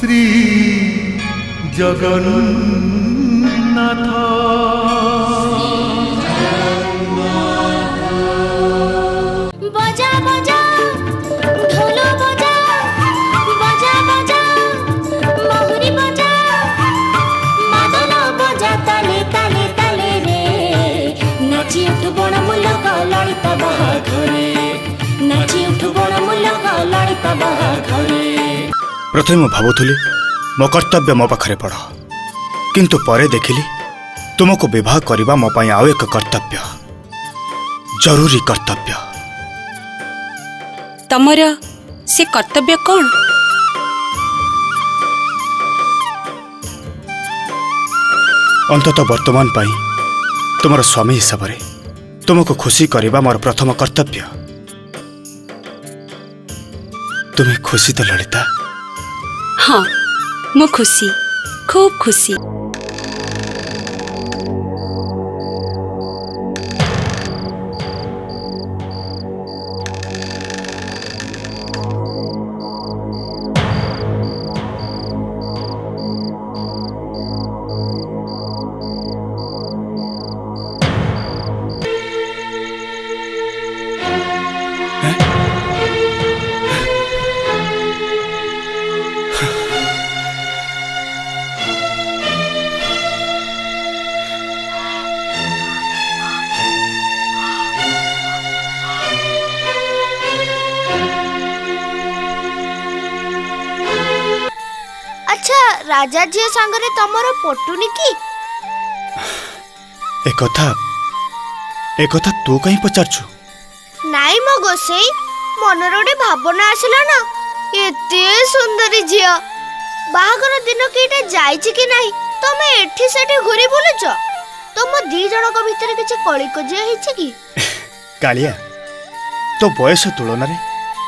श्री जगन्नाथ बजा बजा ढोल बजा बजा बजा महुरी बजा मादल बजा ताले ताले ताले रे नाची उठु बण मुलक ललित बाघरे नाची उठु बण मुलक ललित बाघरे। प्रथमे मु भावुली मो कर्तव्य मो पाखरे पड़ किंतु परे देखिली तुमको विवाह करने मो पाई आउ एक कर्तव्य जरूरी कर्तव्य। तमर से कर्तव्य कौन? अंतत वर्तमान पाई तुमर स्वामी हिसाब से तुमको खुशी करने मोर प्रथम कर्तव्य। तुम्हें खुशी तो ललिता? हाँ मु खुशी खूब खुशी। अच्छा राजा झील सांगरे तमरो पटुनी की? एक कथा तू कहीं पचारछु? नाई मो गोसेई मनर गोटे भावना आसिला ना एते सुंदरी झियो बाहागर दिन केटा जाइछि कि नाही तमे एठी सेठी घुरी बुलुछ तम दी जनक भितर किछि कळी कजिया हिछि कि? कालिया तो बयस तुलन रे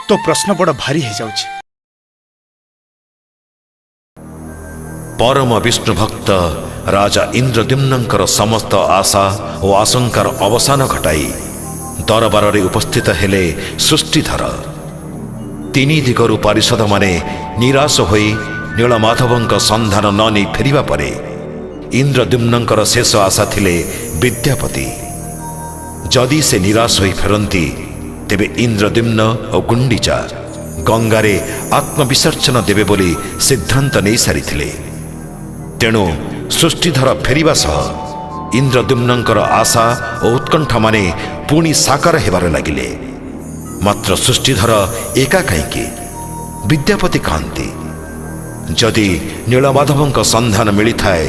तो प्रश्न बड़ भारी हे जाउछि। परम विष्णु भक्त राजा इंद्रद्युम्नंकर समस्त आशा और आशंकार अवसान घटाई दरबार रे उपस्थित हेले सृष्टिधर। तीन दिगरु पारिषद माने निराश होई नीलमाधवंक संधान न नहीं फेरिबा परे इंद्रद्युम्नंकर शेष आशा थिले विद्यापति। जदि से निराश होई फेरंती तेबे इंद्रद्युम्न और गुंडीचा गंगारे आत्मविसर्जन देवे बोली सिद्धांत नहीं सारिथिले। तेणु सृष्टिधर फेरिबा सह इंद्रद्युम्नंकर आशा और उत्कंठा माने पुणी साकार हेबार लागिले। मात्र सृष्टिधर एका कहीं विद्यापति कहती जदि नीलमाधवंक संधान मिली थाए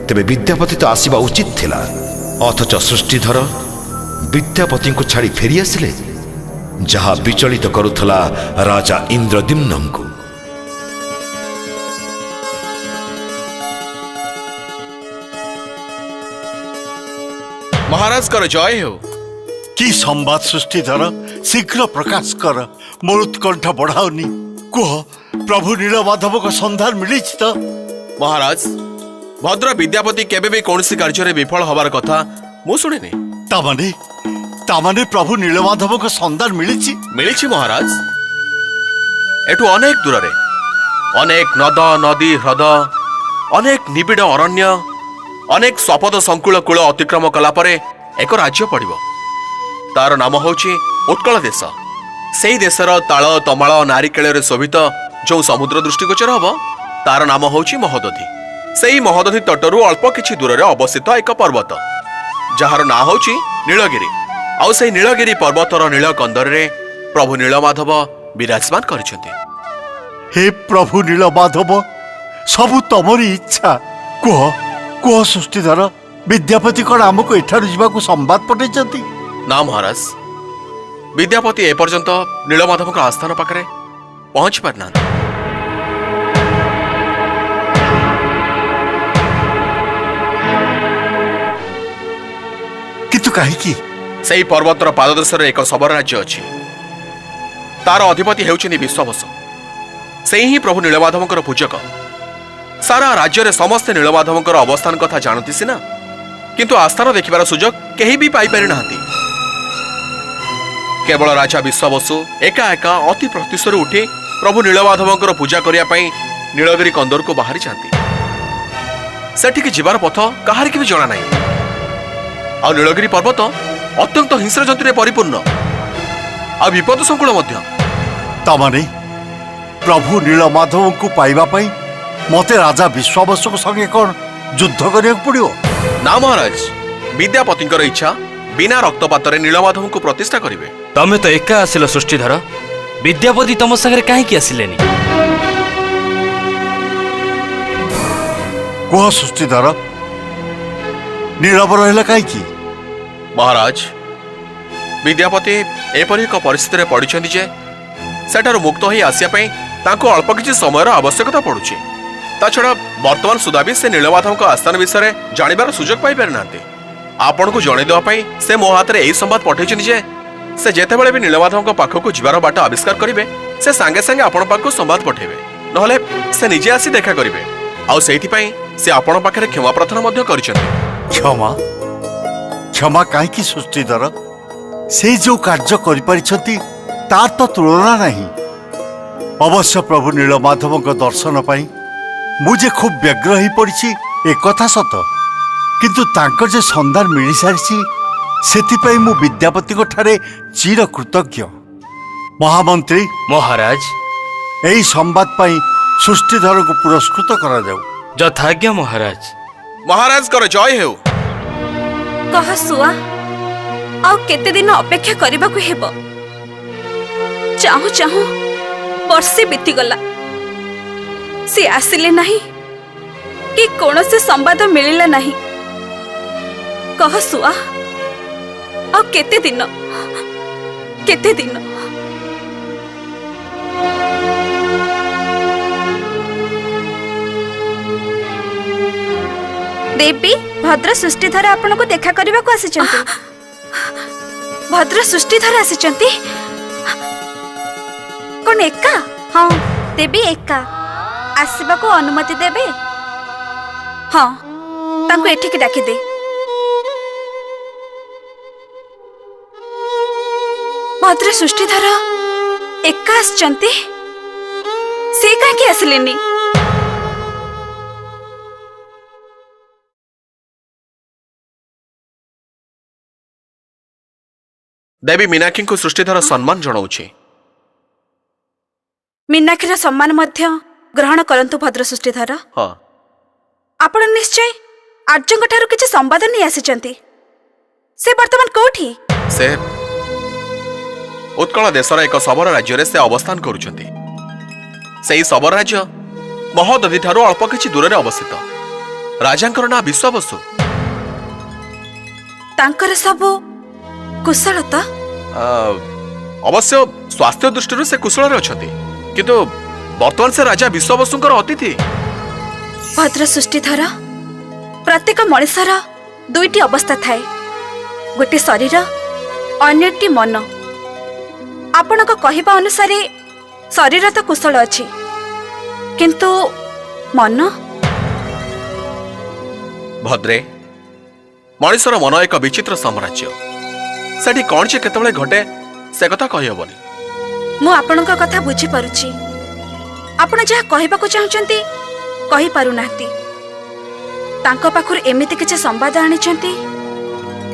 तेबे विद्यापति तो आसीबा उचित थिला। अथच सृष्टिधर विद्यापति को छाड़ी फेरी आसिले जहा विचलित करुथला राजा इंद्रद्युम्नंकु। महाराज कर जय हो। कि संवाद सृष्टिधर शीघ्र प्रकाश कर मोर उत्कंठ बढ़ाओनी कह प्रभु नीलमाधव को संधान मिली तो? महाराज भद्र विद्यापति केबे भी कौन सी कार्य विफल हबार कथा मु शुणिनी। तामाने प्रभु नीलमाधव को संधान मिली महाराज। एठू अनेक दूर रे अनेक नद नदी ह्रद अनेक निबिड़ अरण्य अनेक स्वपद संकुल कूल अतिक्रम कला परे एक राज्य पड़िबो। तार नाम होची उत्कल देश। सेई देशर ताल तमाल नारिकेଳରେ शोभित जो समुद्र दृष्टिगोचर हब तार नाम होची महोदधी। सेई महोदधी तटरू अल्प किछि दूर रे अवस्थित एक पर्वत जार ना होची नीलगिरी। आउ सेई नीलगिरी पर्वतर नील कंदर रे प्रभु नीलमाधव विराजमान करिसेंती। हे प्रभु नीलमाधव सबु तमरी इच्छा कह सृष्टिधर विद्यापति कौन आमको एठारु जीवाकू संवाद पठाई? ना महाराज विद्यापति एपर्यंत नीलमाधव आस्थान पाखरे पहुंच पारना। किंतु कहीं से पर्वतर पाददेशर एक शबर राज्य अच्छी तार अधिपति हेउछिनि विश्ववसु। से ही प्रभु नीलमाधवंकर पूजक। सारा राज्य रे समस्त नीलमाधवंकर अवस्थान कथा जानती सिना किंतु आस्थान देखिबार सुजोग केही भी पाई पारि नाहंती। केवल राजा विश्ववसु एका एका अति प्रतिशोर उठी प्रभु नीलमाधवंकर पूजा करिया पई नीलगिरी कंदर को बाहरी जाती सेठिकी जीवार पथ कहार की भी जना नहीं आ नीलगिरी पर्वत अत्यंत हिंस्र जंतु परिपूर्ण आ विपद संकुल तमाने प्रभु नीलमाधव को पाइबा पाई मते राजा विश्वावसु संगे कौन युद्ध करने पड़ो ना महाराज विद्यापति इच्छा बिना रक्तपात नीलमाधव को प्रतिष्ठा करेंगे। तमे तो एका आसिल सृष्टिधर विद्यापति तम सागर कहीं आसिलेनी कह सृष्टिधर नीरव रहा कहीं महाराज विद्यापति एपरी एक परिस्थिति में पड़ते जे सेठार मुक्त हो आसिया अल्प किसी समय आवश्यकता पड़ुछि ता छड़ा वर्तमान सुधा भी से नीलमाधव आस्थान विषय जानवर सुजोग पाई पारि नांती आपण को जणै देवा पई से मो हाथ रे एही संवाद पठैछन जे से जेतेबेले भी नीलमाधव पाखक जीवार बाट आविष्कार करिवे से सांगे सांगे आपण पाखक संवाद पठेबे नहले से निजे आसी देखा करिवे आ सेहिति पई से आपण पाखरे क्षमा प्रार्थना मध्य करिसथि। क्षमा क्षमा कहीं सृष्टिधर से जो कार्य करिपारिछथि तार तो तुलना नहीं। अवश्य प्रभु नीलमाधव दर्शन पाई मुझे खूब व्यग्र हो पड़ी एक सत किंतु तांकर जे संधान मिल सारी से मु विद्यापति ठारे चिर कृतज्ञ। महामंत्री महाराज यही संवाद पाई सृष्टिधर को पुरस्कृत करा जाऊ। यथाज्ञा महाराज। महाराज कर जय हो। कह सुआ आउ केते दिन अपेक्षा करबा को हेबो चाहू चाहू वर्षे बीती गला से आसिले नहीं कि कौन से संवाद मिलिला नहीं कह सुआ आ केते दिन देवी भद्र सृष्टिधर आपण को देखा करबा को आसीचंती। भद्र सृष्टिधर आसीचंती कौन एका? हाँ देवी एका आसीबा को अनुमति देबे? हाँ तांको एठिक डाकी दे। भद्र सृष्टिधर एका आसचंती से काहे आसिलेनी? देवी मीनाक्षी को सृष्टिधर सम्मान जनाऊछि। मीनाक्षीर सम्मान मध्य ग्रहण करंतु भद्र सृष्टिधर। हाँ आपण निश्चय आर्यंक ठारू किछि संवाद नहीं आसिचंती से वर्तमान कोठी? से उत्कल देशर एक शबर राज्य से अवस्थान करुछंती। सेही शबर राज्य महोदधि ठारू अल्प किछि दूर रे अवस्थित। राजांकर ना विश्वावसु। तांकर सबु कुशल तो? अवश्य स्वास्थ्य दृष्टि से कुशल रे अछंती किंतु वर्तमान से राजा विश्वावसुंकर अतिथि। भद्र सृष्टिधर प्रत्येक मनुष्यर दुईटी अवस्था थाए गोटे शरीर अन्यटी मन। आपण कहवा अनुसार शरीर तो कुशल अच्छी किंतु मन? भद्रे मनुष्यर मन एक विचित्र साम्राज्य सेठी कौन से केतबेले घटे से कथा कहि हबनी। मु आपणक कथा बुझी पारुछि। आपण जहा कहबा को चाहचंती कहि पारु नाहंती। तांको पाखुर एमिति किछ संवाद आनिचंती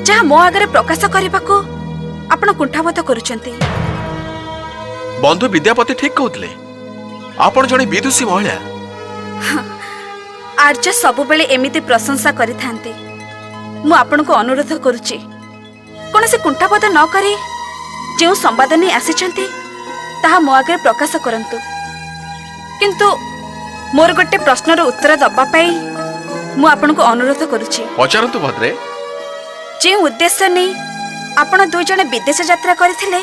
जहा मो आगरे प्रकाश करबा को आपण कुंठाबोध करूचंती। बंधु विद्यापति ठीक कहउतले आपण जणे विदुषी महिला। आर्य सब बेले एमिति प्रशंसा करिथांती। मु आपण को अनुरोध करूछि कोन से कुंठाबोध न करी जो संवाद नहीं आसीचंती ताहा मो आगे प्रकाश करंतु। किंतु मोर गोटे प्रश्नर उत्तर दबा पाई मु आपण को अनुरोध करूछि। पचारंतु भद्रे। जे उद्देश्य नहीं आपण दुई जने विदेश यात्रा करथिले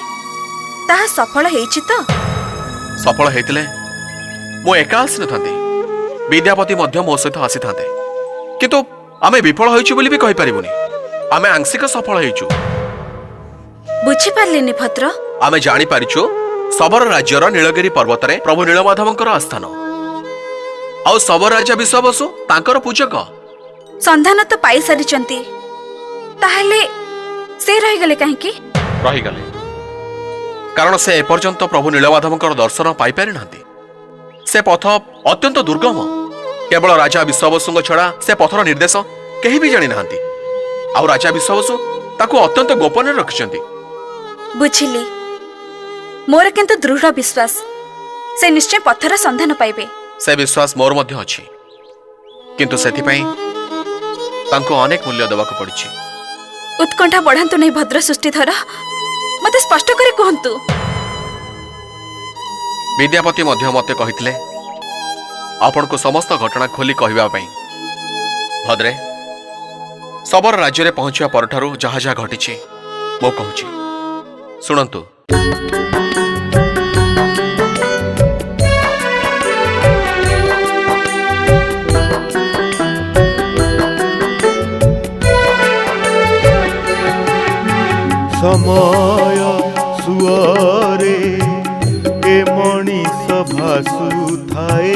ताहा सफल हेछि तो? सफल हेतिले मो एका आसी नथांती विद्यापति मध्य मो सहित आसी थांते किंतु आमे विफल होइछु बोली भी कहि परिबोनी। आमे आंशिक सफल हेइछु। बुझी पारलिनी भद्र? आमे जानि पारिछु शबर राज्यर नीलगिरी पर्वत रे प्रभु नीलमाधवंकर आस्थान आ शबर राजा विश्वावसु तांकर पूजक। संधान तो पाई सारिचंती ताहले से रहि गले काहे की? रहि गले कारण से एपर्यंत प्रभु नीलमाधवंकर दर्शन पाई पारि नांती। से पथ अत्यंत दुर्गम। केवल राजा विश्वावसु छड़ा से पथर निर्देश केही भी जानी नाहांती। आउ राजा विश्वावसु ताकू अत्यंत गोपन रखिछंती। बुझिली, मोर किंतु दृढ़ विश्वास से निश्चय पथर संधान पाइबे। से विश्वास मोर मध्य अछि, किंतु सेथिपई तांको अनेक मूल्य देबाक पड़िछि। उत्कंठा बढ़ातु नहीं भद्र सृष्टिधर, मते स्पष्ट करे कहंतु। विद्यापति मध्य मते कहितले आपण को समस्त घटना खोली कहबा पई। भद्रे सबर राज्य रे पहुंचिया परठारु जहा जहा घटिछि मो कहूछि सुनंतु। समय सुअरे ए मणिष भासुथाए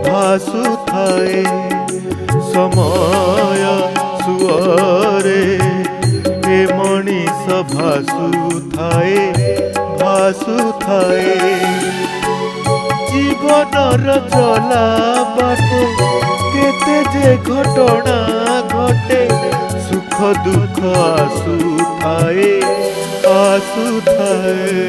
भासुथाए। समय सुअरे ए मणिष भासुथाए भासुथाए। जीवनर चला बाट केते जे घटना घटे, सुख दुख आसुथाए आसुथाए।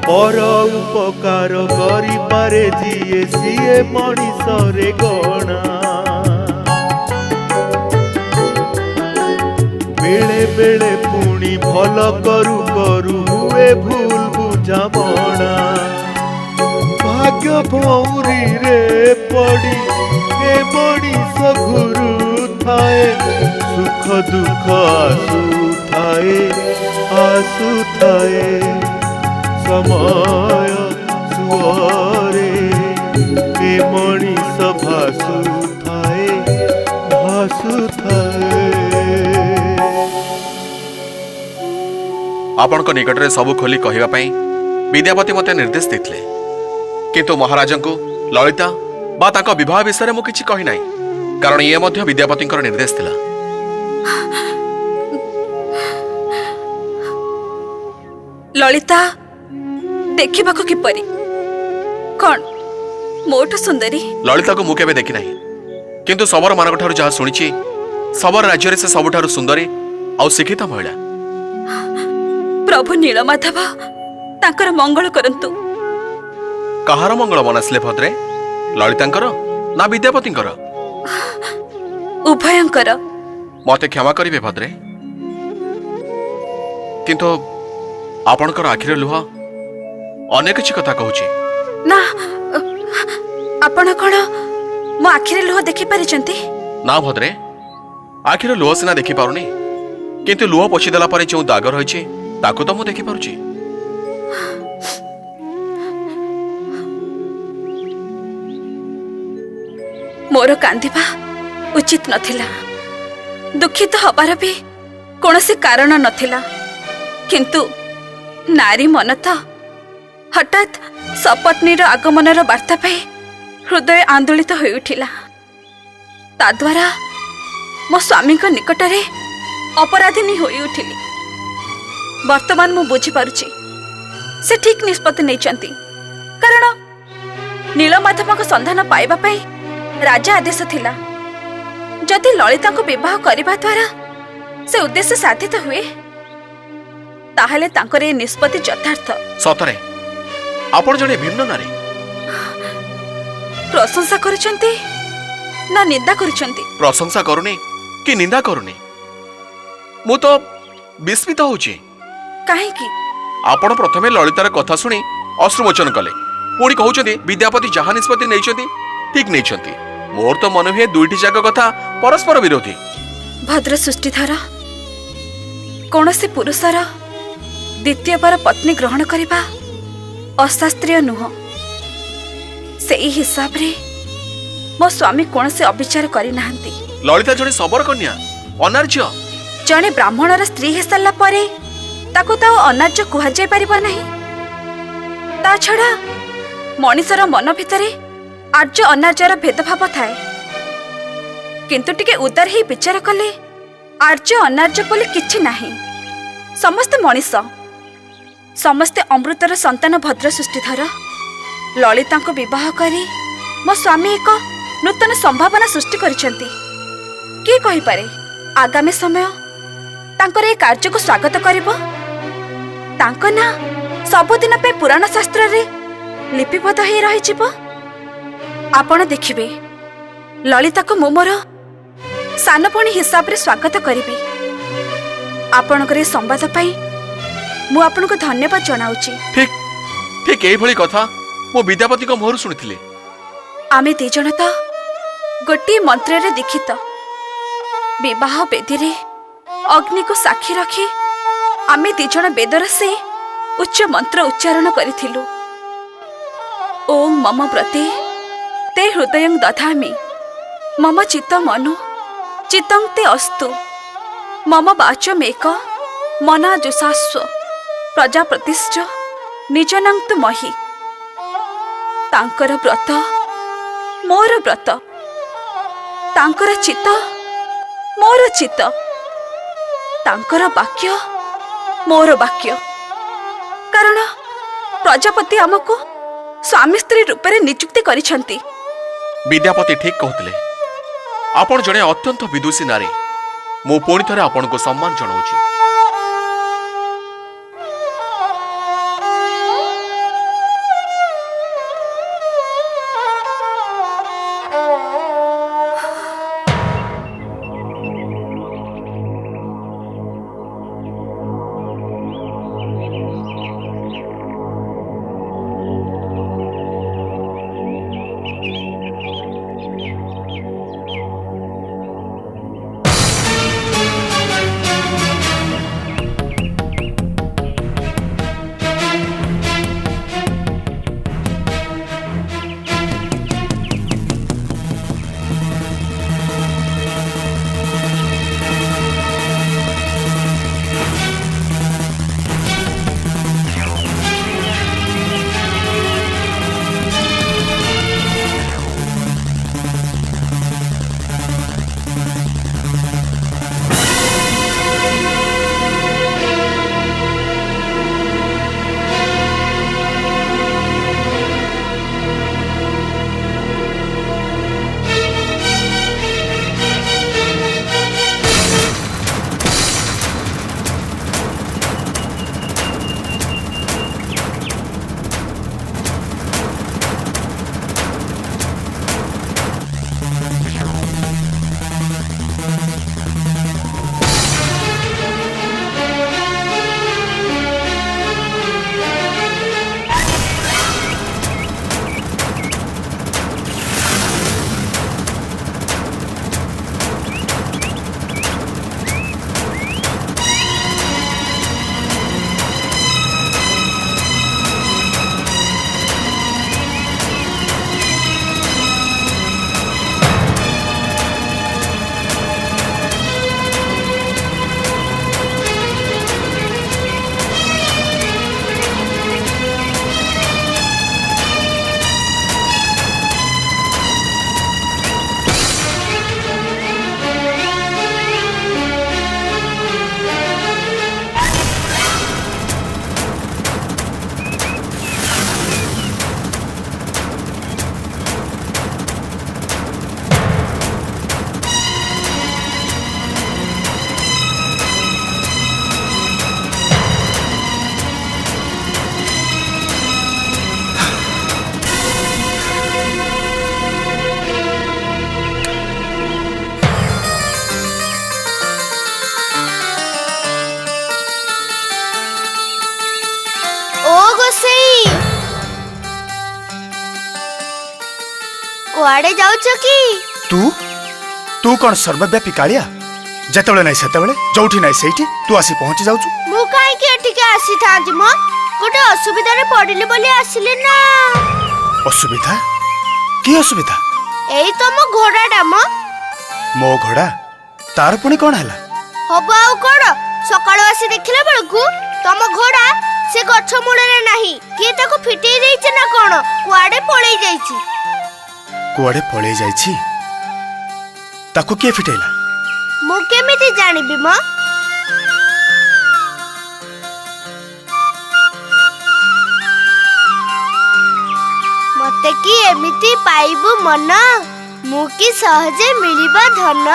पर उपकार करि पारे जिए सिए मणिषरे गणा। बेले बेले पुणी भल करू करू हुए भूल बुझामणा। भाग्य भौरी रे पड़ी ए मणिष घुरु थाए, सुख दुख आसुथाए आसुथाए। समय सुअरे ए मणिष भासुथाए भासुथाए। आपण को निकट रे सब खोली कहबा पई विद्यापति मते निर्देश देथिले, किंतु महाराज को ललिता बा ताका विवाह विषय मु किछि कहि नाही, कारण ये मध्य विद्यापति निर्देश थिला। ललिता देखा किपरि? कौन मोठ सुंदरी? ललिता को मु केबे देखि नाही, किंतु सबर मानक ठारू जहा सुनिछि सबर राज्य रे से सबठारू सुंदरी आउ शिक्षित महिला। प्रभु नीलमाधव तांकर मंगल करंतु। कहार मंगल मनासले भद्रे? ललितांकर ना विद्यापतिंकर? उभयंकर। मते क्षमा करिवे भद्रे, किंतु आपणकर आखिर लुह अनेक किछि कथा कहूछि। ना आपण कोन मो आखिर लुह देखि परिचंती? ना भद्रे, आखिर लुह सिना देखि पारुनी, किंतु लुह पोछि देला परे जो दाग रहिछि ताको तो मु देखि पारुछि। मोर कांदिबा उचित नथिला, दुखित हबार भी कौनसी कारण नथिला, किंतु नारी मन तो हठात सपत्नीर आगमनर वार्ता पाई हृदय आंदोलित हो उठिला। ताद्वारा मो स्वामी निकटरे अपराधिनी हो उठिली। वर्तमान मु बुझी पारुछि से ठीक निष्पत्ति नैचंती, कारण नीलमाधव संधान पाइबा पाई राजा आदेश थिला। जदि ललिता को विवाह करबा द्वारा से उद्देश्य साधित हुए, ताहले तांकर ए निष्पत्ति यथार्थ। सतरे आपण जणे भिन्न नारी। प्रशंसा करुचंती ना निंदा करुचंती? प्रशंसा करूनी कि निंदा करूनी मु तो विस्मित होउची। काहे की? आपण प्रथमे ललितार कथा सुनी अश्रुमोचन कले, पुणी कहउचंती विद्यापति जहा निष्पत्ति नैचंती ठीक नैचंती। मोर तो मन हुए दुईटी जाक कथा परस्पर विरोधी। भद्र सृष्टिधर, कौनसी पुरुषर द्वितीय बार पत्नी ग्रहण करबा अशास्त्रीय नुह। से हिसाब रे मो स्वामी कौन से अविचार करि नाहंती। ललिता जड़े सबर कन्या, अनार्य, जड़े ब्राह्मणर स्त्री हो सारा पर ताकू तो अनार्य कहुई पार ना ता छड़ा मनीषर मन भितर आर्य अनार्यर भेदभाव थाए किंतु टिके उदार ही विचार कले आर्य अनार्य बोले किछि नाही समस्ते मनीष समस्ते अमृतर संतान भद्र सृष्टिधर ललिता को विवाह करी मो स्वामी एक नूतन संभावना सृष्टि करिसेंती किए कहि पारे आगामी समय तांकर ए कार्य को स्वागत करिवो तांको ना सबुदिन पे पुराण शास्त्र रे लिपिबद्ध हो रही आपण देखिबे ललिता को मो मोर सान भणी हिसाब रे स्वागत करिबी आपणकर ए संवाद पाई मु आपन को धन्यवाद जनाउची। ठीक ठीक एई भली कथा मो विद्यापति को मोहर सुनिथिले आमे दी जण तो गोटी मंत्र रे दीक्षित विवाह वेदी रे अग्नि को साक्षी रखी आमे दी जण वेदर से उच्च मंत्र उच्चारण करिथिलु ओम मम प्रति ते हृदयं दधामि मम चित्त मनु चित्तं ते अस्तु मम वाचमेक मना जुषास्व प्रजापतिश्च निजनं तु महि तांकर व्रत मोर व्रत तांकर चित्त मोर चित्त तांकर वाक्य मोर वाक्य कारण प्रजापति आमको स्वामी स्त्री रूप में नियुक्ति करिछंती। विद्यापति ठीक कहते आपण जड़े अत्यंत विदुषी नारी मु पुणी थे आपण को सम्मान जनाऊँ। कुआड़े जाउछ की तू तू कौन सर्वव्यापी कालिया जेतबेले नहीं सेतबेले जोठी नहीं सेठी तू आसी पहुंची जाउछु। मु काई के एठी के आसी थाज म गोटे असुविधा रे पडिले बोली आसिले ना। असुविधा की असुविधा? एई तो मो घोड़ा डा मो घोड़ा तार पुणी कौन हला? हब आउ कौन सकाळु आसी देखिला बेलकु तम घोड़ा से गछ मूଳରେ नाही किए ताको फिटेई देइछ ना कोन कुआडे पळेई जाईछि। कुआडे पळेई जाईछि ताको के फिटेला मु केमिति जानिबि म मते की एमिति पाइबु मन मु की सहजे मिलिबा धन।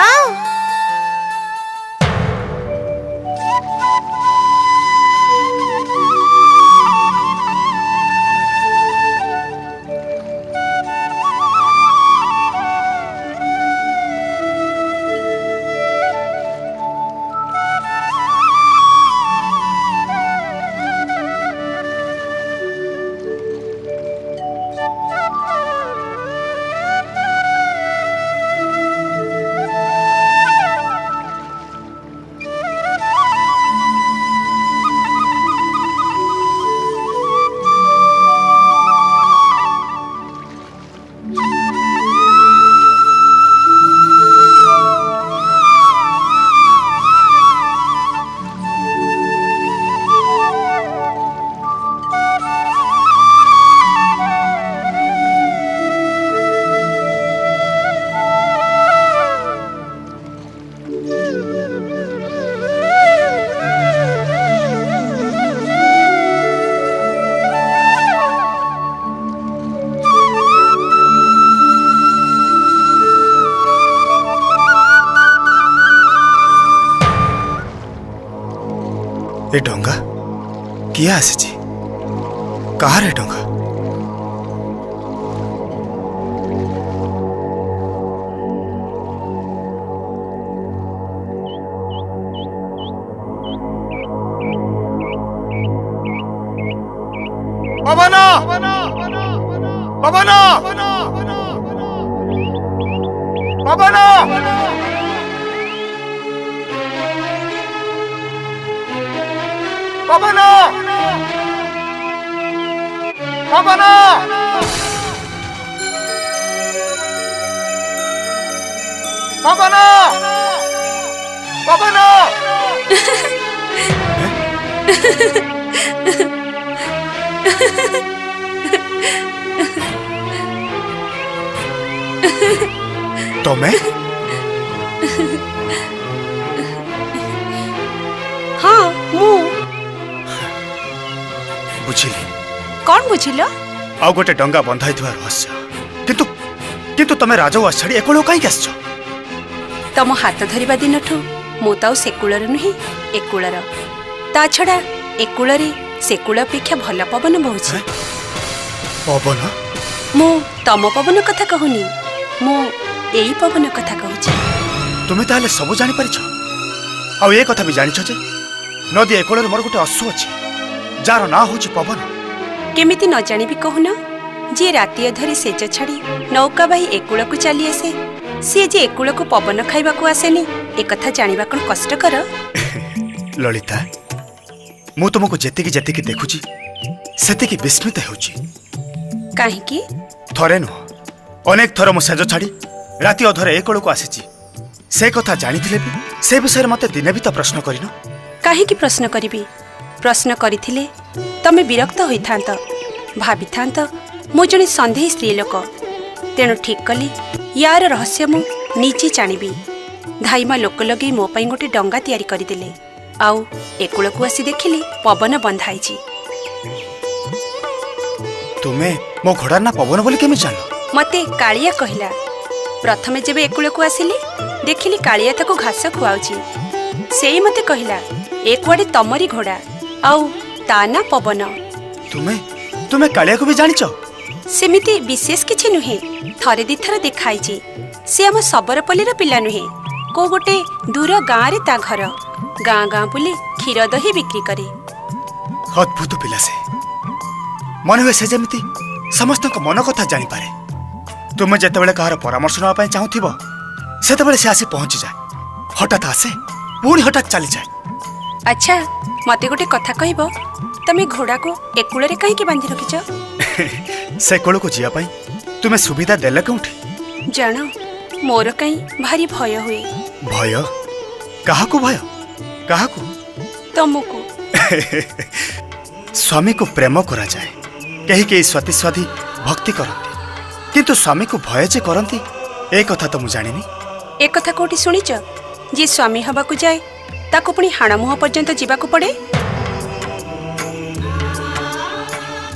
ए डंगा किए आसी कहार ए डंगा पवन पवन पवन पवन पवन पवन पवन तुम्हें हाँ मु बुझिली कौन बुझिल आउ गोटे डंगा बंधाई रहस्य किंतु किंतु तमे राजवास छाड़ी एकलो कहीं आसछ तम हाथ धरिबा दिनठू मु ताऊ सेकुलर नुहे एकुलर ता छड़ा एकुलरे सेकुल अपेक्षा भल पवन बहुछि। पवन मु तम पवन कथा कहूनी मु एई पवन कथा कहूछि। तुमे ताले सब जानि परिछ आउ ए कथा भी जानिछ जे नदी एकोलर मोर गोटे अश्व अछि जार ना होछि पवन। केमिति न जानिबि कहून जे राति अधरी सेज छाड़ी नौका बाही एकुल को चली आसे सी जे एकुल को पवन खाइबा को आसेनी ए कथा जानिबा कोन कष्टकर। ललिता मु तुमको जेतिकी जेतिकी देखुची सेतिकी विस्मित होउची। काहे कि थरे नुह अनेक थर मु सेज छाड़ी राति अधरे एकोल को आसीची से कथा जानिथिले भी से विषय मते दिने भी तो प्रश्न करिनो। काहे कि प्रश्न करिबि प्रश्न करिथिले तमे विरक्त होइथांत भाबिथांत मो जने संदेही स्त्री लोक तेणु ठीक कली यार रहस्य मु निजे जानिबि। धाइमा लोक लगे मो पई गोटे डंगा तयारी करिदेले आउ एकुल को आसी देखिले पवन बंधाइछि। तुमे मो घोड़ा ना पवन बोली केमि जानलो? मते कालिया कहिला। प्रथमे जेबे एकुल को आसिली देखिली कालिया ताको घास खुआउछि सेई मते कहिला ए कुआडे तमरी घोड़ा आउ ता ना पवन। तुमे तुमे कालिया को भी जानिଛ? सेमिति विशेष किछि नुहे थरे दिथर देखाइछि। से हम सबरपल्लीर पिला नुहे को गोटे दूर गाँ रे ता घर गाँ गाँ बुली क्षीर दही बिक्री करे। अद्भुत पिला से मन हुए से जेमिति समस्त मन कथा जानी पारे। तुमे जेतेबेले कहार परामर्श नवा पई चाहुथिबो सेतेबेले से आसी पहुंची जाए हठात आसे पुणी हठात चली जाए। अच्छा मते गोटे कथा कहबो तमे घोड़ा को एकुलरे काहे के बांधी रखिछ? से कोल को जिया पई तुमे सुविधा देला कोठी? जानो मोर काई भारी भय हुए। भय काहा को भय? काहाकू तुमको स्वामी को प्रेम करा जाए कहीं के स्वाति स्वाधि भक्ति करती किंतु स्वामी को भय जे करती ए कथा तो मुझे जानी एक कथा कोठी सुनिच जी स्वामी हवा को जाए ताको पुणी हाणमुह पर्यंत जीवाको पड़े।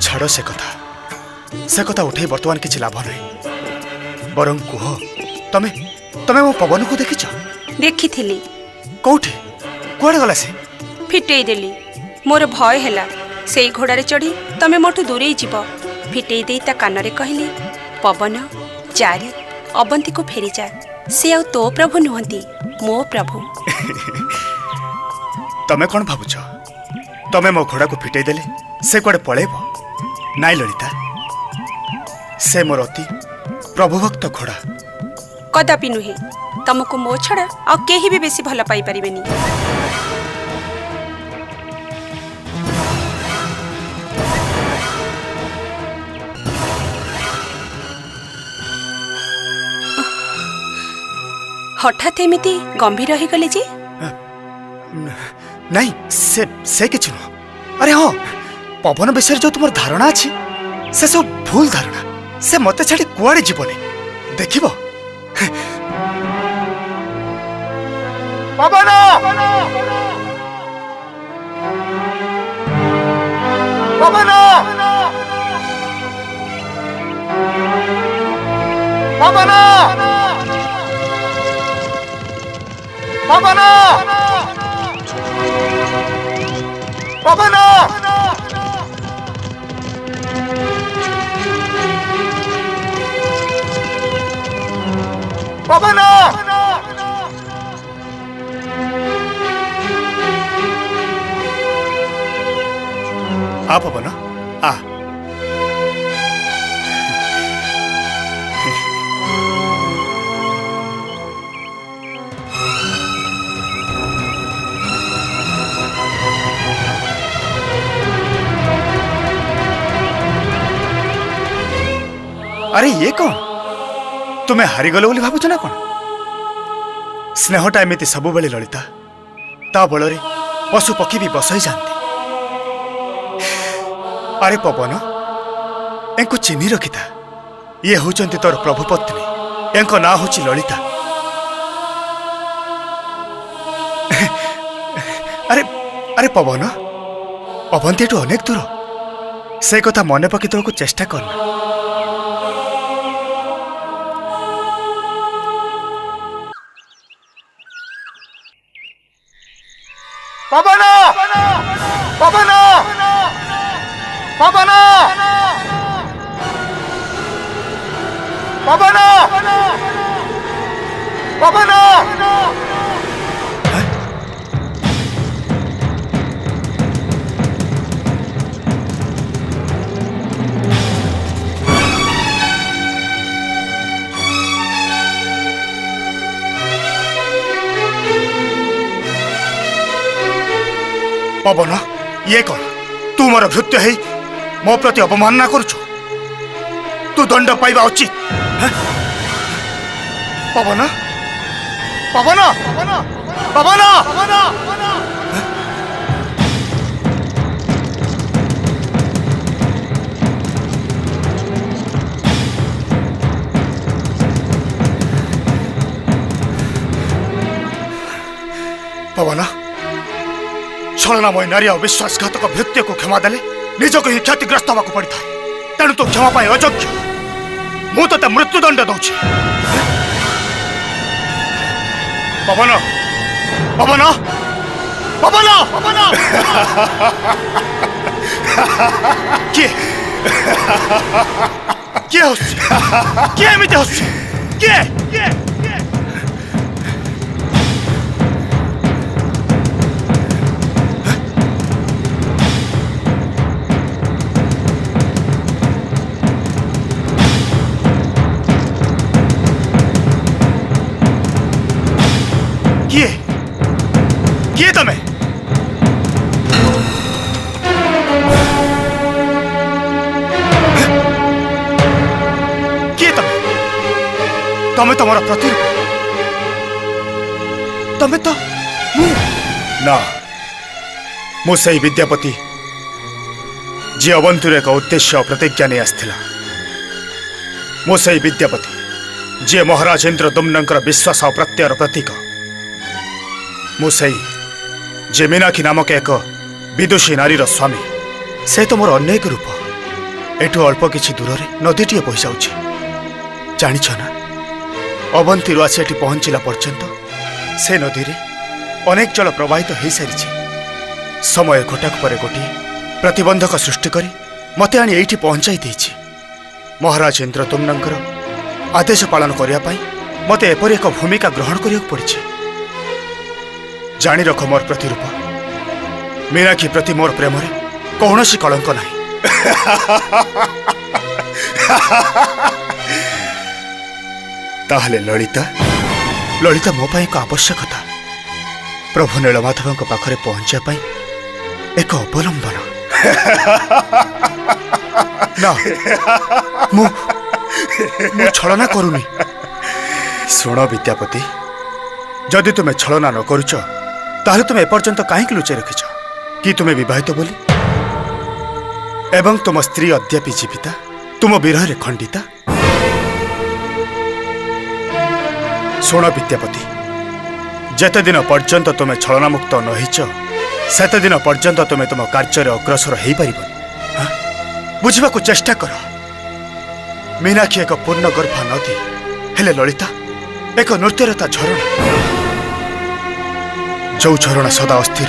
छाड़ से कथा उठे बर्तमान किसी लाभ नहीं बरं कुह तमे तमे मो पवन को देखिच देखी थिली कौटे कुआड़े गला से फिटेई देली मोर भय हैला सेई घोड़ारे चढ़ी तमे मोठू दूरे जीव फिटेई देई ता कानरे कहली पवन जारी अबंती को फेरी जा से आ तो प्रभु नुहंती मो प्रभु। तमे कौन भावुच तमे मो घोड़ा को फिटेई देले से कुआड़े पळेब नाई ललिता से मोर अति प्रभुभक्त घोड़ा कदापि नुहे तुमको मो छड़ा आ केही भी बेसी भल पाई परिबेनी। हठात एमिति गंभीर रही गले जे नहीं से किछु न अरे हाँ पवन विषय जो तुम धारणा अच्छी से सब भूल धारणा से मत छाड़ी कुआड़े जीवनी देखिब पवन पवन पवन पवन पवन पवन आ पवन आ अरे ये कौन तुम्हें हारीगल बोली भावुच ना कौन स्नेहटा एमती सब बेले ललिता ता बल पशु पक्षी भी बसई जाते। अरे पवन एंको चिन्ही रखिता ये होचंती तोर प्रभु पत्नी एंको ना होची ललिता। अरे अरे पवन अवंती एटू अनेक दूर से कथा मन पकई देवाक चेष्टा करना। पवन पवन पवन पवन पवन पवन ये कौन तू मोर भृत्य है मो प्रति अपमानना करुछु तू दंड पाइबा उचित। पवन पवन पवन पवन छलनामय नारी और विश्वासघातक भृत्य को क्षमा देले निजक ही क्षतिग्रस्त होगा पड़ी था तेणु तो क्षमा पाए अयोग्य मु तो मृत्युदंड दौची। पवन पवन पवन पवन किए किए हसुची किए एमिति हसुची किए किए किए तमें किए तमें तमें तो मोर प्रतिरूप तमें तो ना मु सही विद्यापति जी अवंतुर एक उद्देश्य प्रतिज्ञा नहीं आसला मु सही विद्यापति जी महाराज इंद्रदुम्नंकर विश्वास और प्रत्ययर प्रतीक मु सही जे मीनाक्षी नामक एक विदुषी नारीर स्वामी से तो मोर अन्य एक रूप एठू अल्प किछि दूर रे नदीटीए बहि जाउछि जानिछ ना अवंतीरु आसी एठी पहुंचला पर्यंत से नदी रे अनेक जल प्रवाहित हो सारी समय गोटाक पर गोटे प्रतिबंधक सृष्टि करी मते आनी एठी पहुंचाई देछि महाराज इंद्रदुम्नंकर आदेश पालन करिया पाई मते एपरि एक भूमिका ग्रहण करिया पड़िछि जानी रख मोर प्रतिरूप मीनाक्षी प्रति मोर प्रेम रे कौनसी कलंक नहीं ताहले ललिता ललिता मो पाई एक आवश्यकता प्रभु नीलमाधव पाखरे पहुंचा पाई एक अवलंबन ना मु छलना करूनी शुण विद्यापति जदि तुम्हें छलना न करुच ताहले तुम एपर्यंत कहीं लुचे रखिछ कि तुम्हें विवाहित बोली एवं तुम स्त्री अद्यापि जीविता तुम विरह रे खंडिता शुण विद्यापति जेते दिन पर्यंत तुम्हें छलना मुक्त नहीच सेते दिन पर्यंत तुम्हें तुम कार्य अग्रसर हो पार बुझा चेष्टा कर मीनाक्षी एक पूर्ण गर्भा नदी हेले ललिता एक नृत्यरता झरणा जो झरणा सदा अस्थिर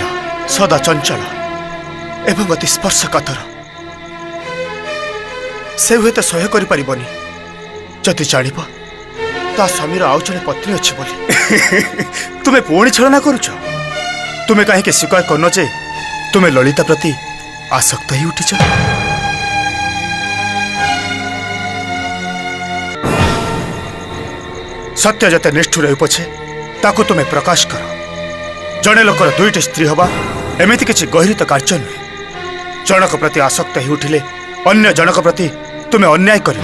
सदा चंचल एवं अति स्पर्शकातर से हुए तो सह्य करिपारिबनी जदि जानिब ता स्वामीर आउ जड़े पत्नी अच्छी बोली तुम्हें पुणी छलना करुच तुम्हें कहीं स्वीकार करन जे तुम्हें ललिता प्रति आसक्त ही उठिच सत्य जते निष्ठुर हो पछे ताकू तुम्हें प्रकाश कर जड़े लोकर दुईटी स्त्री हवा एमती किसी गहिरित कार्य नुहे जनक प्रति आसक्त ही उठिले अन्य जनक प्रति तुम्हें अन्याय कर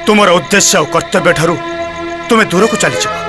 तुमर उद्देश्य और कर्तव्य ठारू तुम्हें दूर को चली जाओ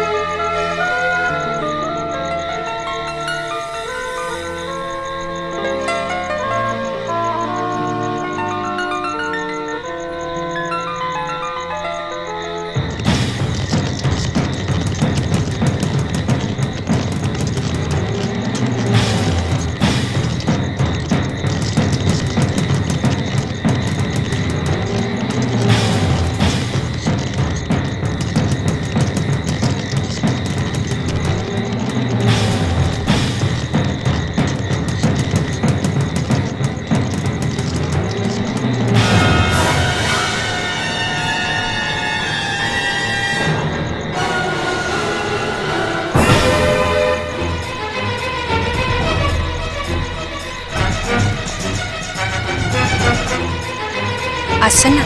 आसना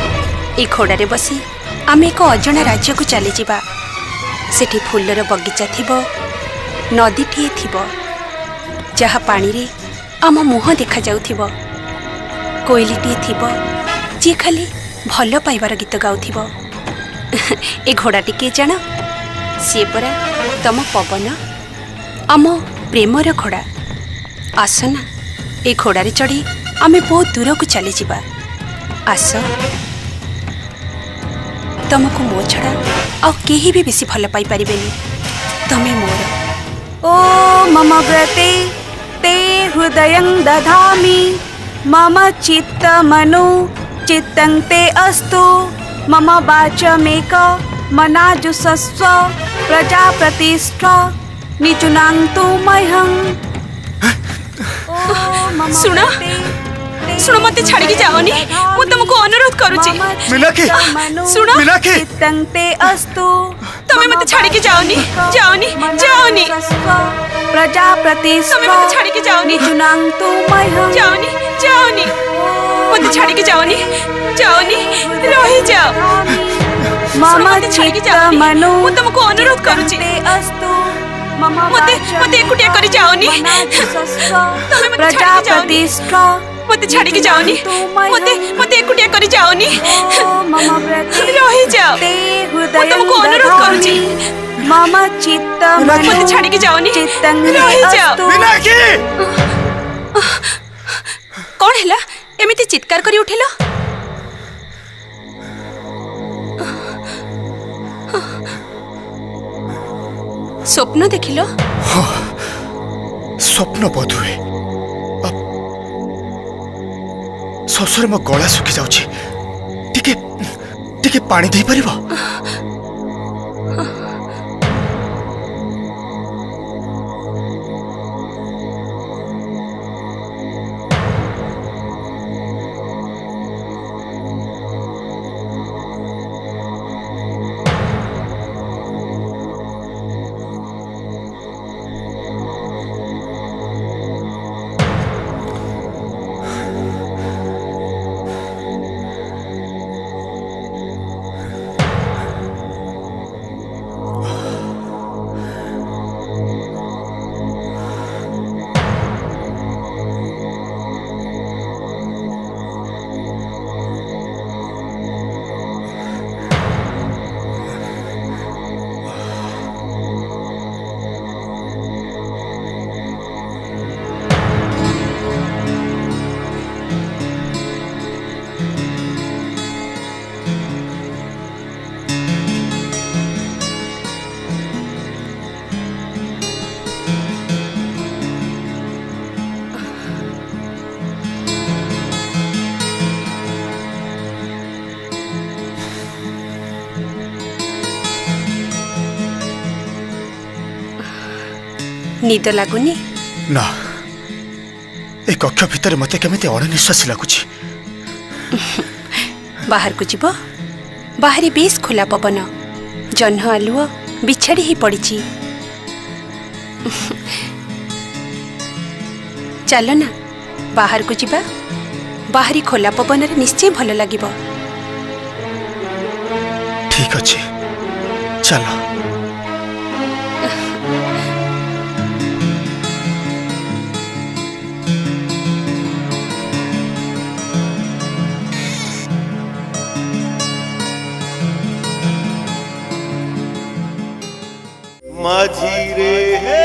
ए घोड़े बसी आम एक अजना राज्य को चली जावा सेठी फुलर बगीचा थिबो नदीटीए थिबो जहा पानी रे आम मुह देखा जाउथिबो कोइलीटीए थिबो जे खाली भल पाइबार गीत गाउथिबो ए घोड़ाटी के जान सी परा तम पवन आम प्रेमर घोड़ा आसना ए घोड़े चढ़ी आम बहुत दूर को चली जावा आस तुमको मो छड़ा आ केही भी बेसी भल पाई परिबेनी तमे मोर ओ मम व्रते ते हृदयं दधामि मम चित्त मनो चित्तं ते अस्तु मम वाचमेक मनाजुषस्व प्रजाप्रतिष्ठ निचुनां तु मह्यं सुना सुनो मत छाड़ी की जाओनी मु तुमको अनुरोध करूची मीनाक्षी सुनो मीनाक्षी चित्तंते अस्तु तमे मत छाड़ी की जाओनी जाओनी जाओनी प्रजाप्रतिष्ठ तमे मत छाड़ी की जाओनी चुनां तु मह्यं जाओनी जाओनी मत छाड़ी की जाओनी जाओनी रही जाओ मम चित्त मनो मु तुमको अनुरोध करूची अस्तु मते एकुटिया करी जाओनी प्रजाप्रतिष्ठ मते छाड़ी के जाओनी मते एकुटिया करी जाओनी रही जाओ तुमको अनुरोध करूची मम चित्तम मत छाड़ी के जाओनी रही जाओ मीनाक्षी कौन हैला एमिति चित्कार करी उठिलो स्वप्न देखिलो स्वप्न बोध हुए शोषरे मो गला सुखी जाउछि टिके टिके पानी दे परिबो निद लागुनी ना ए कक्ष भितर मते केमिति अणनिश्वासी लागुछि बाहर को जीव बाहरी बेस खुला पवन जह्न आलुओ बिछाड़ी ही पड़ी चल ना बाहर को जीवा बाहरी खोला पवन रे निश्चय भल लागिबो ठीक अछि चलो माझी रे हे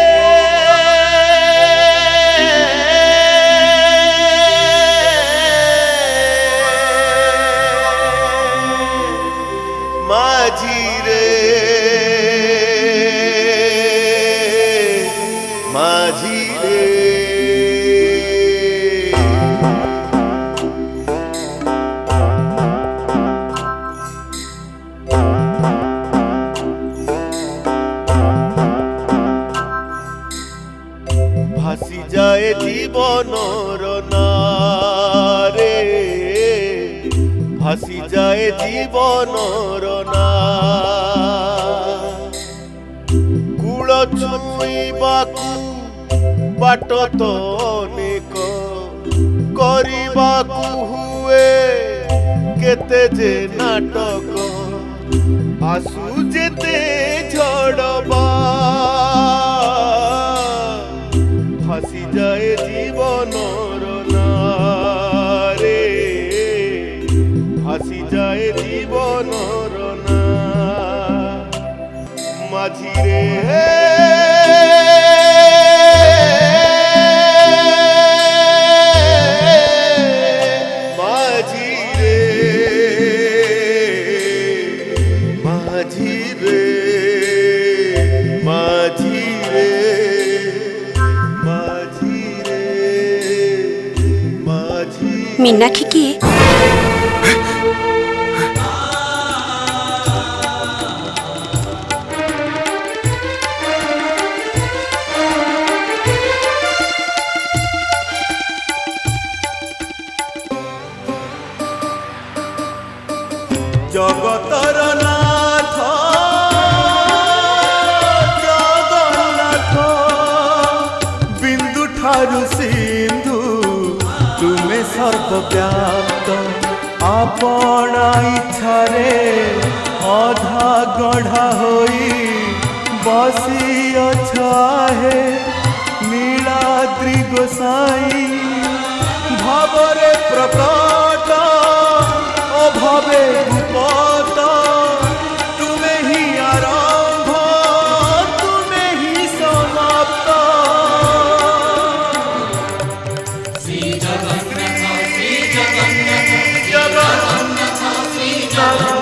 माझी रे माझी रे भासी जाए जीवनर नारे भासी जाए जीवनर ना कूल छुईबाकू बाट तो अनेक करिबाकू हुए केते जे नाटक आसु जेते झड़बा भासी जाए जीवनर नारे भासी जाए जीवनर ना माझी रे माझी रे माझी रे माझी रे मीनाक्षी किए जगतर नाथ जगन्नाथ बिंदु ठारू सिंधु तुमे सर्वव्याप्त आपणा इच्छारे अधा गढ़ा होई बसी अछाहे नीलाद्रि गोसाई भावरे प्रकट अभावे गुपत तुमे ही आरंभ ନାଥ